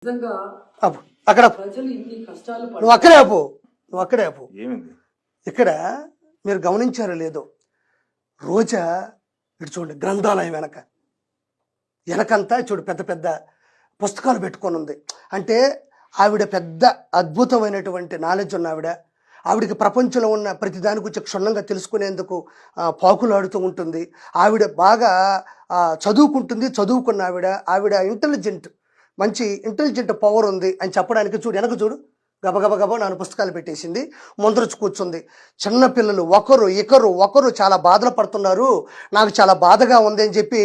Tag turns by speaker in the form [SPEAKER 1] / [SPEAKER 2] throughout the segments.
[SPEAKER 1] నిజంగా
[SPEAKER 2] ఆపు అక్కడ
[SPEAKER 1] ప్రజలు ఇన్ని కష్టాలు
[SPEAKER 2] నువ్వు అక్కడే ఆపు నువ్వు అక్కడే ఆపు.
[SPEAKER 3] ఏమింది
[SPEAKER 2] ఇక్కడ మీరు గమనించారో లేదో, రోజా ఇటు చూడండి గ్రంథాలయం వెనకంతా చూడు పెద్ద పెద్ద పుస్తకాలు పెట్టుకొని ఉంది. అంటే ఆవిడ పెద్ద అద్భుతమైనటువంటి నాలెడ్జ్ ఉన్న ఆవిడకి ప్రపంచంలో ఉన్న ప్రతి దాని గురించి క్షుణ్ణంగా తెలుసుకునేందుకు పాకులాడుతూ ఉంటుంది. ఆవిడ బాగా చదువుకున్న ఆవిడ ఇంటెలిజెంట్, మంచి ఇంటెలిజెంట్ పవర్ ఉంది అని చెప్పడానికి చూడు వెనక చూడు గబగబ 4 పుస్తకాలు పెట్టేసింది, ముందరచి కూర్చుంది. చిన్నపిల్లలు ఒకరు చాలా బాధలు పడుతున్నారు, నాకు చాలా బాధగా ఉంది అని చెప్పి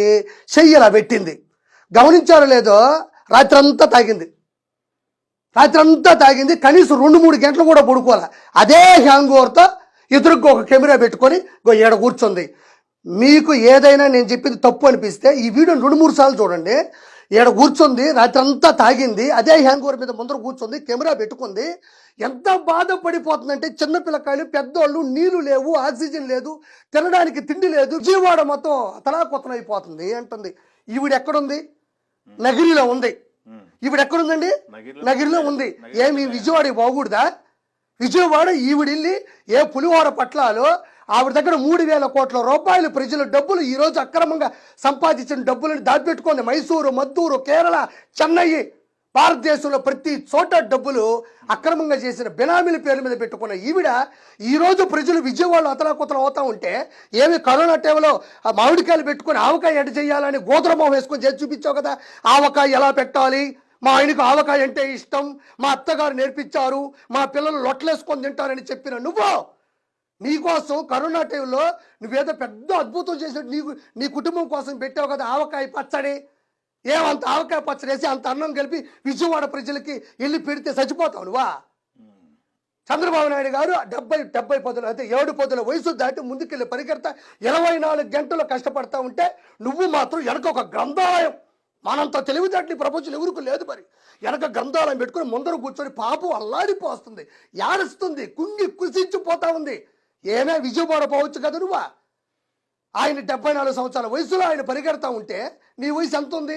[SPEAKER 2] చెయ్యలా పెట్టింది. గమనించారో లేదో, రాత్రంతా తాగింది, కనీసం 2-3 గంటలు కూడా పడుకోవాలి. అదే హ్యాంగ్ ఓవర్తో ఎదురుగా ఒక కెమెరా పెట్టుకొని ఈడ కూర్చుంది. మీకు ఏదైనా నేను చెప్పింది తప్పు అనిపిస్తే ఈ వీడియోని 2-3 సార్లు చూడండి. ఈడ కూర్చుంది, రాత్రంతా తాగింది, అదే హ్యాంగ్ ఓవర్ మీద ముందర కూర్చుంది, కెమెరా పెట్టుకుంది. ఎంత బాధపడిపోతుందంటే చిన్నపిల్లకాయలు పెద్దోళ్ళు, నీళ్లు లేవు, ఆక్సిజన్ లేదు, తినడానికి తిండి లేదు, విజయవాడ మొత్తం అతలాకుతలం అయిపోతుంది అంటుంది. ఈవిడ ఎక్కడుంది? నగిరిలో ఉంది. ఈవిడ ఎక్కడుందండి? నగిరిలో ఉంది. ఏమి విజయవాడ బాగుడుదా? విజయవాడ ఈవిడెళ్ళి ఏ పులిహోర పట్లాలో ఆవిడ దగ్గర 3,000 కోట్ల రూపాయలు ప్రజల డబ్బులు ఈరోజు అక్రమంగా సంపాదించిన డబ్బులను దాచిపెట్టుకుంది. మైసూరు, మద్దూరు, కేరళ, చెన్నై, భారతదేశంలో ప్రతి చోట డబ్బులు అక్రమంగా చేసిన బినామీల పేర్ల మీద పెట్టుకున్న ఈవిడ ఈరోజు ప్రజలు విజయవాడలో అతలాకుతలం అవుతా ఉంటే, ఏమి కరోనా టైంలో మామిడికాయలు పెట్టుకొని ఆవకాయ ఎడ చేయాలని గోత్రమోహం వేసుకొని చేసి చూపించావు కదా. ఆవకాయ ఎలా పెట్టాలి, మా ఆయనకు ఆవకాయ అంటే ఇష్టం, మా అత్తగారు నేర్పించారు, మా పిల్లలు లొట్టలేసుకొని తింటారని చెప్పిన నువ్వు నీకోసం కరోనా టైంలో నువ్వేదో పెద్ద అద్భుతం చేసినట్టు నీ కుటుంబం కోసం పెట్టావు కదా ఆవకాయ పచ్చడి. ఏమంత ఆవకాయ పచ్చడి వేసి అంత అన్నం కలిపి విజయవాడ ప్రజలకి వెళ్ళి పెడితే చచ్చిపోతావు నువ్వా? చంద్రబాబు నాయుడు గారు 70 పదులు అయితే 7 పదుల వయసు దాటి ముందుకెళ్ళి పరిగెడతా 24 గంటలు కష్టపడతా ఉంటే నువ్వు మాత్రం వెనక ఒక గ్రంథాలయం, మనంత తెలివితేటలు ఈ ప్రపంచం ఎవరికి లేదు. మరి వెనక గ్రంథాలయం పెట్టుకుని ముందర కూర్చొని పాపం అల్లాడిపోతుంది, ఏడుస్తుంది, కుంగి కుసించిపోతా ఉంది. ఏమే విజయవాడ పోవచ్చు కదా నువ్వా? ఆయన 74 సంవత్సరాల వయసులో ఆయన పరిగెడతా ఉంటే నీ వయసు ఎంత ఉంది?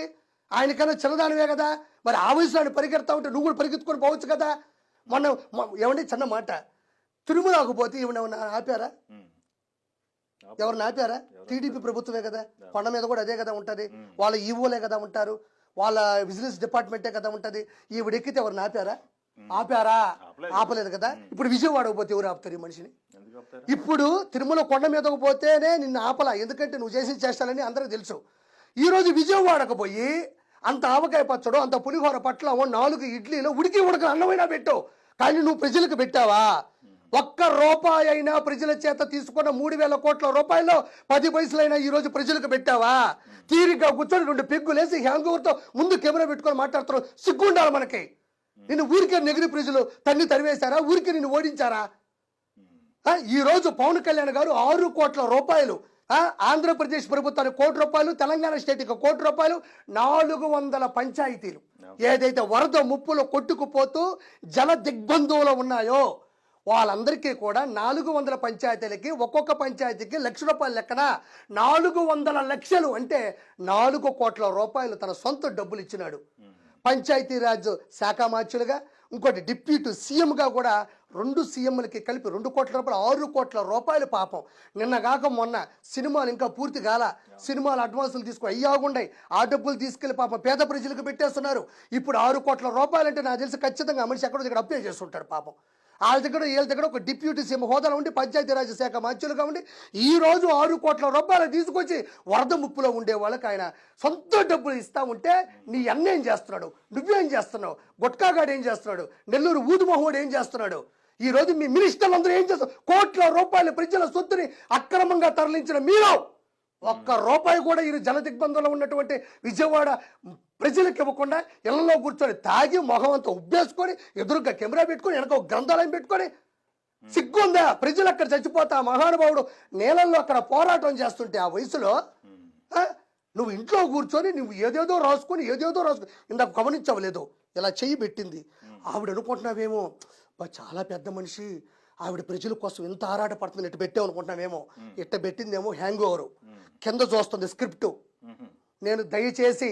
[SPEAKER 2] ఆయనకన్నా చిన్నదానివే కదా. మరి ఆ వయసులో ఆయన పరిగెడతా ఉంటే నువ్వు కూడా పరిగెత్తుకొని పోవచ్చు కదా. ఏమండి చిన్న మాట, తిరుమలకు పోతే ఏమన్నా ఆపారా? ఎవరిని ఆపారా? టీడీపీ ప్రభుత్వమే కదా, కొండ మీద కూడా అదే కదా ఉంటుంది, వాళ్ళ ఈవోలే కదా ఉంటారు, వాళ్ళ బిజినెస్ డిపార్ట్మెంటే కదా ఉంటుంది. ఈవిడెక్కితే ఎవరిని ఆపారా? ఆపలేదు కదా. ఇప్పుడు విజయవాడకు పోతే ఎవరు ఆపుతారు ఈ మనిషిని? ఇప్పుడు తిరుమల కొండ మీదకు పోతేనే నిన్ను ఆపలా, ఎందుకంటే నువ్వు చేసిన చేష్టాలని అందరికీ తెలుసు. ఈరోజు విజయవాడకు పోయి అంత ఆవకాయ పచ్చడు, అంత పులిహోర పట్లమో, 4 ఇడ్లీలో ఉడికి అన్నమైనా పెట్టావు, కానీ నువ్వు ప్రజలకు పెట్టావా? ₹1 అయినా ప్రజల చేత తీసుకున్న 3,000 కోట్ల రూపాయల్లో 10 పైసలైనా ఈరోజు ప్రజలకు పెట్టావా? తీరిగ్గా కూర్చొని 2 పెగ్గులేసి హ్యాంగ్ ఓవర్తో ముందు కెమెరా పెట్టుకొని మాట్లాడుతున్నావు. సిగ్గుండాలి మనకి. నిన్ను ఊరికే నెగిరి ప్రజలు తరివేశారా? ఊరికి నిన్ను ఓడించారా? ఈరోజు పవన్ కళ్యాణ్ గారు 6 కోట్ల రూపాయలు, ఆంధ్రప్రదేశ్ ప్రభుత్వానికి ₹1 తెలంగాణ స్టేట్కి ₹1, 400 పంచాయతీలు ఏదైతే వరద ముప్పులో కొట్టుకుపోతూ జల దిగ్బంధంలో ఉన్నాయో వాళ్ళందరికీ కూడా 400 పంచాయతీలకి ఒక్కొక్క పంచాయతీకి ₹1,00,000 లెక్కన 400 లక్షలు అంటే 4 కోట్ల రూపాయలు తన సొంత డబ్బులు ఇచ్చినాడు. పంచాయతీరాజ్ శాఖ మార్చులుగా, ఇంకోటి డిప్యూటీ సీఎంగా కూడా 2 సీఎంలకి కలిపి ₹2 కోట్ల, 6 కోట్ల రూపాయలు. పాపం నిన్నగాక మొన్న సినిమాలు ఇంకా పూర్తి కాల, సినిమాలు అడ్వాన్సులు తీసుకుని అయ్యాగుండాయి, ఆ డబ్బులు తీసుకెళ్లి పాపం పేద ప్రజలకు పెట్టేస్తున్నారు. ఇప్పుడు 6 కోట్ల రూపాయలు అంటే నాకు తెలిసి ఖచ్చితంగా మనిషి ఎక్కడో దగ్గర అప్లై చేస్తుంటాడు. పాపం వీళ్ళ దగ్గర ఒక డిప్యూటీ సీఎం హోదాలో ఉండి పంచాయతీరాజ్ శాఖ మంత్రులుగా ఉండి ఈరోజు 6 కోట్ల రూపాయలు తీసుకొచ్చి వరద ముప్పులో ఉండే వాళ్ళకి ఆయన సొంత డబ్బులు ఇస్తా ఉంటే నీ అన్న ఏం చేస్తున్నాడు? నువ్వేం చేస్తున్నావు? గుట్కాగాడు ఏం చేస్తున్నాడు? నెల్లూరు ఊదుమోహుడు ఏం చేస్తున్నాడు? ఈరోజు మీ మినిస్టర్లు అందరూ ఏం చేస్తారు? కోట్ల రూపాయలు ప్రజల సొత్తుని అక్రమంగా తరలించిన మీరు ₹1 కూడా ఈ జల దిగ్బంధంలో ఉన్నటువంటి విజయవాడ ప్రజలకు ఇవ్వకుండా ఇళ్లలో కూర్చొని తాగి మొహం అంతా ఉబ్బేసుకొని ఎదురుగా కెమెరా పెట్టుకొని వెనక ఒక గ్రంథాలయం పెట్టుకొని సిగ్గుందా? ప్రజలు అక్కడ చచ్చిపోతా మహానుభావుడు నీళ్ళల్లో అక్కడ పోరాటం చేస్తుంటే ఆ వయసులో నువ్వు ఇంట్లో కూర్చొని నువ్వు ఏదేదో రాసుకొని ఇందాక గమనించవలేదు, ఇలా చెయ్యి పెట్టింది. ఆవిడ అనుకుంటున్నావేమో చాలా పెద్ద మనిషి, ఆవిడ ప్రజల కోసం ఇంత ఆరాట పడుతుంది, ఇట్ట పెట్టావు అనుకుంటున్నావేమో. ఇట్ట పెట్టిందేమో హ్యాంగ్ ఓవర్, కింద చూస్తుంది స్క్రిప్టు. నేను దయచేసి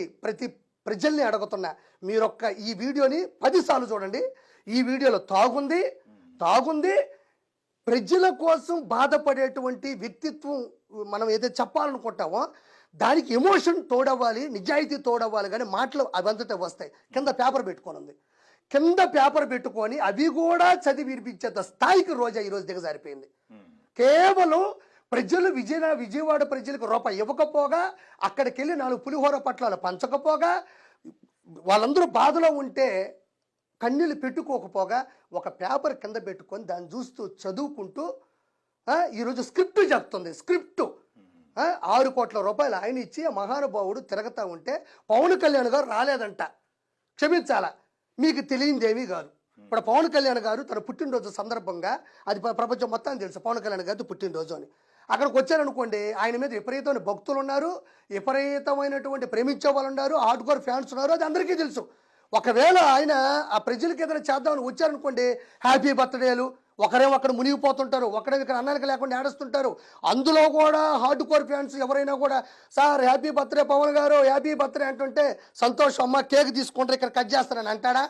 [SPEAKER 2] ప్రజల్ని అడుగుతున్నా, మీరొక్క ఈ వీడియోని 10 సార్లు చూడండి. ఈ వీడియోలో తాగుంది ప్రజల కోసం బాధపడేటువంటి వ్యక్తిత్వం మనం ఏదైతే చెప్పాలనుకుంటామో దానికి ఎమోషన్ తోడవ్వాలి, నిజాయితీ తోడవ్వాలి, కానీ మాటలు అవంతటే వస్తాయి. కింద పేపర్ పెట్టుకొని అవి కూడా చదివి వినిపించేంత స్థాయికి రోజా ఈరోజు దిగజారిపోయింది. కేవలం ప్రజలు విజయవాడ ప్రజలకు రూపాయి ఇవ్వకపోగా, అక్కడికి వెళ్ళి 4 పులిహోర పట్లాలు పంచకపోగా, వాళ్ళందరూ బాధలో ఉంటే కన్నీళ్ళు పెట్టుకోకపోగా ఒక పేపర్ కింద పెట్టుకొని దాన్ని చూస్తూ చదువుకుంటూ ఈరోజు స్క్రిప్ట్ చెప్తుంది. 6 కోట్ల రూపాయలు ఆయన ఇచ్చి ఆ మహానుభావుడు తిరగతా ఉంటే పవన్ కళ్యాణ్ గారు రాలేదంట. క్షమించాలా, మీకు తెలియదేమీ కాదు. ఇప్పుడు పవన్ కళ్యాణ్ గారు తన పుట్టినరోజు సందర్భంగా, అది ప్రపంచం మొత్తానికి తెలుసు పవన్ కళ్యాణ్ గారి పుట్టినరోజు అని, అక్కడికి వచ్చారనుకోండి, ఆయన మీద విపరీతమైన భక్తులు ఉన్నారు, విపరీతమైనటువంటి ప్రేమించే వాళ్ళు ఉన్నారు, హార్డ్ కోర్ ఫ్యాన్స్ ఉన్నారు, అది అందరికీ తెలుసు. ఒకవేళ ఆయన ఆ ప్రజలకి ఏదైనా చేద్దామని వచ్చారనుకోండి, హ్యాపీ బర్త్డేలు, ఒకరేమో అక్కడ మునిగిపోతుంటారు, ఒకరేమో ఇక్కడ అన్నానికి లేకుండా ఏడుస్తుంటారు. అందులో కూడా హార్డ్ కోర్ ఫ్యాన్స్ ఎవరైనా కూడా సార్ హ్యాపీ బర్త్డే పవన్ గారు, హ్యాపీ బర్త్డే అంటుంటే సంతోషం అమ్మ కేక్ తీసుకుంటారు, ఇక్కడ కట్ చేస్తారని అంటాడా?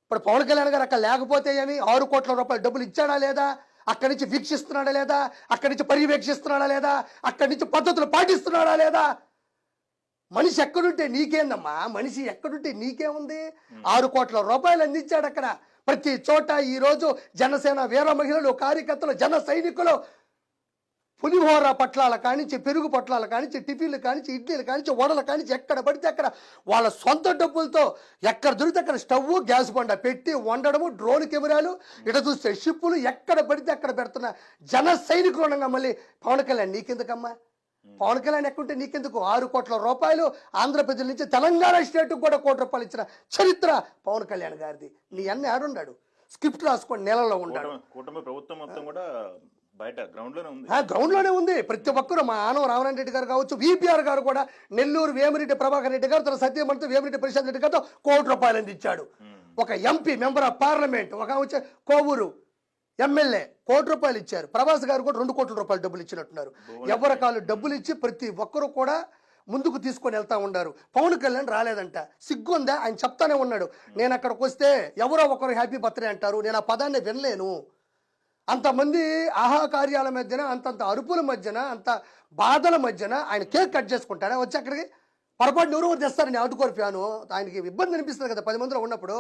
[SPEAKER 2] ఇప్పుడు పవన్ కళ్యాణ్ గారు అక్కడ లేకపోతే ఏమి, 6 కోట్ల రూపాయలు డబ్బులు ఇచ్చాడా లేదా, అక్కడి నుంచి వీక్షిస్తున్నాడా లేదా, అక్కడి నుంచి పర్యవేక్షిస్తున్నాడా లేదా, అక్కడి నుంచి పద్ధతులు పాటిస్తున్నాడా లేదా? మనిషి ఎక్కడుంటే నీకేందమ్మా, మనిషి ఎక్కడుంటే నీకేముంది? 6 కోట్ల రూపాయలు అందించాడు అక్కడ. ప్రతి చోట ఈరోజు జనసేన వీర మహిళలు, కార్యకర్తలు, జన సైనికులు పులిహోర పట్లాల కానించి, పెరుగు పట్లాల కానించి, టిఫిన్లు కానించి, ఇడ్లీలు కానించి, వడలు కానించి, ఎక్కడ పడితే అక్కడ వాళ్ళ సొంత డబ్బులతో ఎక్కడ దొరికితే అక్కడ స్టవ్, గ్యాస్ బండ పెట్టి వండడము, డ్రోన్ కెమెరాలు, ఇట చూస్తే షిప్పులు, ఎక్కడ పడితే అక్కడ పెడుతున్న జన సైనికులు ఉండగా మళ్ళీ పవన్ కళ్యాణ్ నీకెందుకమ్మా? పవన్ కళ్యాణ్ ఎక్కుంటే నీకెందుకు? 6 కోట్ల రూపాయలు ఆంధ్రప్రదేశ్ నుంచి తెలంగాణ స్టేట్కి కూడా 1 కోటి రూపాయలు ఇచ్చిన చరిత్ర పవన్ కళ్యాణ్ గారిది. నీ అన్న ఆడున్నాడు, స్క్రిప్ట్ రాసుకొని నెలలో ఉన్నాడు.
[SPEAKER 1] కూటమి ప్రభుత్వం మొత్తం కూడా బయట గ్రౌండ్
[SPEAKER 2] లోనే ఉంది. ప్రతి ఒక్కరు, మా ఆనవ రామనారాయణ రెడ్డి గారు కావచ్చు, విపిఆర్ గారు కూడా, నెల్లూరు వేమిరెడ్డి ప్రభాకర్ రెడ్డి గారు తన సత్యమంతో వేమిరెడ్డి ప్రశాంత్ రెడ్డి గారితో 1 కోటి రూపాయలు అందించాడు. ఒక ఎంపీ మెంబర్ ఆఫ్ పార్లమెంట్, ఒక వచ్చే కోవూరు ఎమ్మెల్యే 1 కోటి రూపాయలు ఇచ్చారు. ప్రభాస్ గారు కూడా 2 కోట్ల రూపాయలు డబ్బులు ఇచ్చినట్టున్నారు. ఎవరి కాళ్ళు డబ్బులు ఇచ్చి ప్రతి ఒక్కరు కూడా ముందుకు తీసుకొని వెళ్తా ఉన్నారు. పవన్ కళ్యాణ్ రాలేదంట, సిగ్గుందా? ఆయన చెప్తానే ఉన్నాడు, నేను అక్కడికి వస్తే ఎవరో ఒకరు హ్యాపీ బర్త్డే అంటారు, నేను ఆ పదాన్ని వినలేను. అంతమంది ఆహాకార్యాల మధ్యన, అంతంత అరుపుల మధ్యన, అంత బాధల మధ్యన ఆయన కేక్ కట్ చేసుకుంటాడా? వచ్చి అక్కడికి పొరపాటు ఎవరు తెస్తారని ఆడుకోరు ఫ్యాను, ఆయనకి ఇబ్బంది అనిపిస్తుంది కదా 10 మందిలో ఉన్నప్పుడు.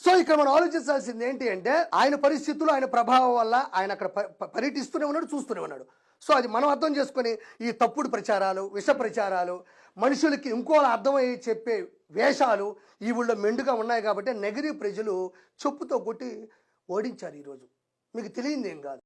[SPEAKER 2] సో ఇక్కడ మనం ఆలోచించాల్సింది ఏంటి అంటే, ఆయన పరిస్థితులు, ఆయన ప్రభావం వల్ల ఆయన అక్కడ పర్యటిస్తూనే ఉన్నాడు, చూస్తూనే ఉన్నాడు. సో అది మనం అర్థం చేసుకొని ఈ తప్పుడు ప్రచారాలు, విష ప్రచారాలు, మనుషులకి ఇంకోలా అర్థమయ్యి చెప్పే వేషాలు ఈ ఊళ్ళో మెండుగా ఉన్నాయి కాబట్టి నగరీ ప్రజలు చెప్పుతో కొట్టి ఓడించారు ఈరోజు. మీకు తెలియదు ఏం కాదు.